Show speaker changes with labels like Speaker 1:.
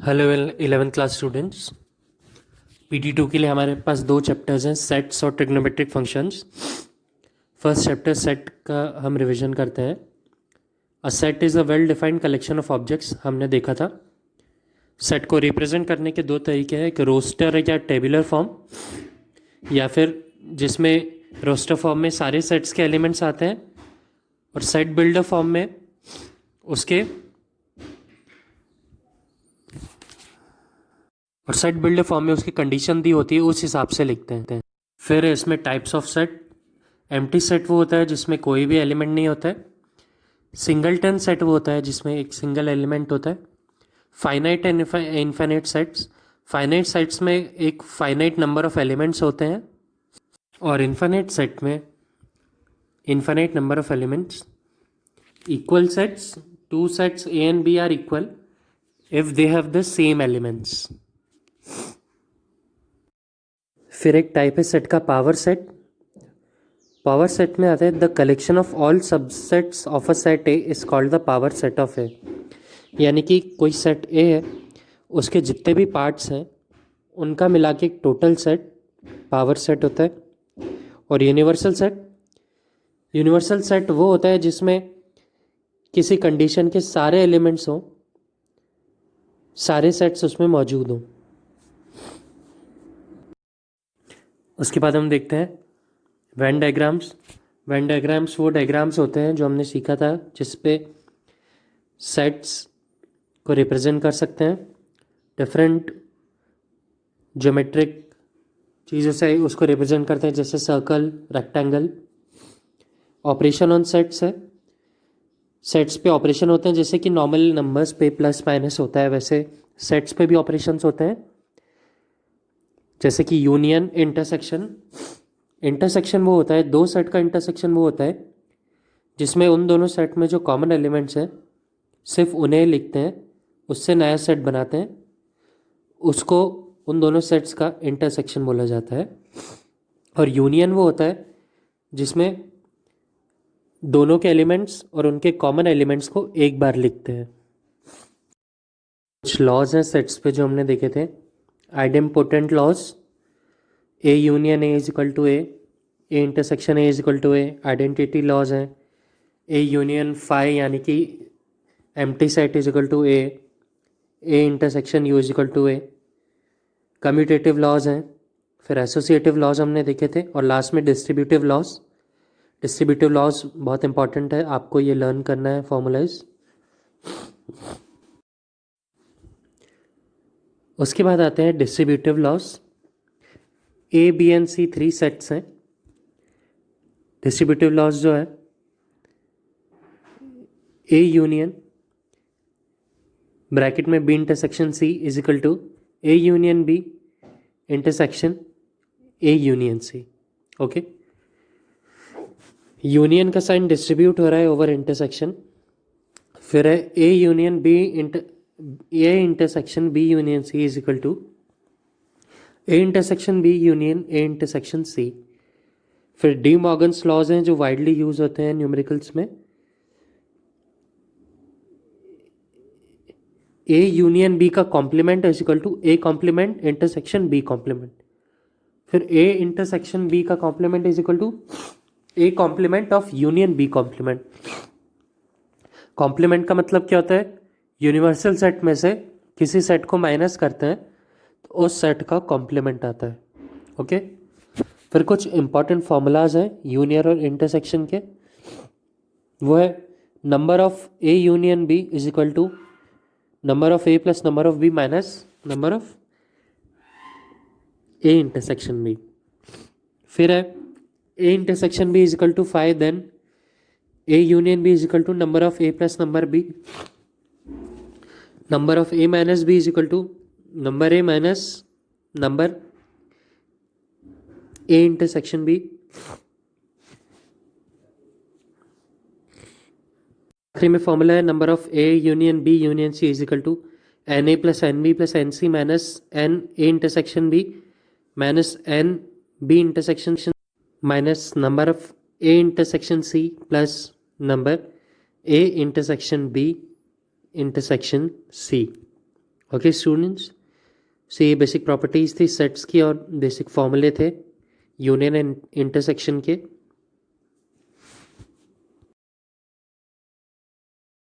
Speaker 1: Hello 11th class students. PT2 के लिए हमारे पास दो चैप्टर्स हैं, सेट्स और trigonometric functions. First chapter set का हम रिवीजन करते हैं। A set is a well defined collection of objects, हमने देखा था। सेट को रिप्रेजेंट करने के दो तरीके हैं, एक रोस्टर या टेबुलर फॉर्म, या फिर जिसमें रोस्टर फॉर्म में सारे सेट्स के एलिमेंट्स आते हैं और सेट बिल्डर फॉर्म में उसके कंडीशन दी होती है, उस हिसाब से लिखते हैं। फिर इसमें types of set, empty set वो होता है जिसमें कोई भी एलिमेंट नहीं होता है। सिंगलटन सेट वो होता है जिसमें एक सिंगल एलिमेंट होता है। Finite and infinite sets, finite sets में एक फाइनाइट नंबर ऑफ एलिमेंट्स होते हैं और इनफाइनाइट सेट में infinite number of elements. Equal sets, two sets A and B are equal if they have the same elements. फिर एक type है set का पावर सेट। पावर सेट में आता है the collection of all subsets of a set A is called the power set of A. यानी कि कोई सेट ए है, उसके जितने भी पार्ट्स हैं उनका मिला के एक टोटल सेट पावर सेट होता है। और यूनिवर्सल सेट वो होता है जिसमें किसी कंडीशन के सारे एलिमेंट्स हों, सारे सेट्स उसमें मौजूद हों। उसके बाद हम देखते हैं वेन डायग्राम्स। वेन डायग्राम्स वो डायग्राम्स होते हैं जो हमने सीखा था, जिस पे सेट्स को रिप्रेजेंट कर सकते हैं। डिफरेंट ज्योमेट्रिक चीज़ों से उसको रिप्रेजेंट करते हैं, जैसे circle, rectangle. Operation on sets है, सेट्स पे ऑपरेशन होते हैं, जैसे कि नॉर्मल नंबर्स पे प्लस माइनस होता है, वैसे सेट्स पे भी ऑपरेशंस होते हैं, जैसे कि यूनियन, इंटरसेक्शन। इंटरसेक्शन वो होता है, दो सेट का इंटरसेक्शन वो होता है जिसमें उन दोनों सेट में जो कॉमन एलिमेंट्स हैं सिर्फ उन्हें लिखते हैं, उससे नया सेट बनाते हैं, उसको उन दोनों सेट्स का इंटरसेक्शन बोला जाता है। और यूनियन वो होता है जिसमें दोनों के एलिमेंट्स और उनके कॉमन एलिमेंट्स को एक बार लिखते हैं। कुछ लॉज हैं सेट्स पे जो हमने देखे थे, idempotent laws. A union A is equal to A intersection A is equal to A. Identity laws हैं, ए यूनियन फाई यानी कि empty set is equal to A intersection U is equal to A. Commutative laws हैं। फिर associative laws हमने देखे थे, और last में डिस्ट्रीब्यूटिव लॉज। डिस्ट्रीब्यूटिव लॉज बहुत इंपॉर्टेंट है, आपको ये लर्न करना है फॉर्मूलाइज। उसके बाद आते हैं distributive laws. A B and C three sets हैं। डिस्ट्रीब्यूटिव लॉज जो है, ए यूनियन ब्रैकेट में B intersection C is equal to A union B intersection A union C. Okay, union का साइन डिस्ट्रीब्यूट हो रहा है ओवर इंटरसेक्शन। फिर है A union B A intersection B union C is equal to A intersection B union A intersection C. फिर De Morgan's laws हैं जो widely use होते हैं न्यूमेरिकल्स में। ए यूनियन बी का complement is equal to A complement intersection B complement. फिर A intersection B का complement is equal to A complement of union B complement. Complement का मतलब क्या होता है, यूनिवर्सल सेट में से किसी सेट को माइनस करते हैं तो उस सेट का कॉम्प्लीमेंट आता है। ओके, फिर कुछ इंपॉर्टेंट फॉर्मूलाज हैं यूनियन और इंटरसेक्शन के। वो है number of A union B is equal to number of A plus number of B minus number of A intersection B. फिर है A intersection B is equal to 5, then A union B is equal to number of A plus number B, number of A minus B is equal to number A minus number A intersection B. आखिरी में formula है number of A union B union C is equal to n A plus n B plus n C minus n A intersection B minus n B intersection minus number of A intersection C plus number A intersection B intersection C. Okay students, so ये basic properties थी sets की और basic फॉर्मूले थे union and intersection के।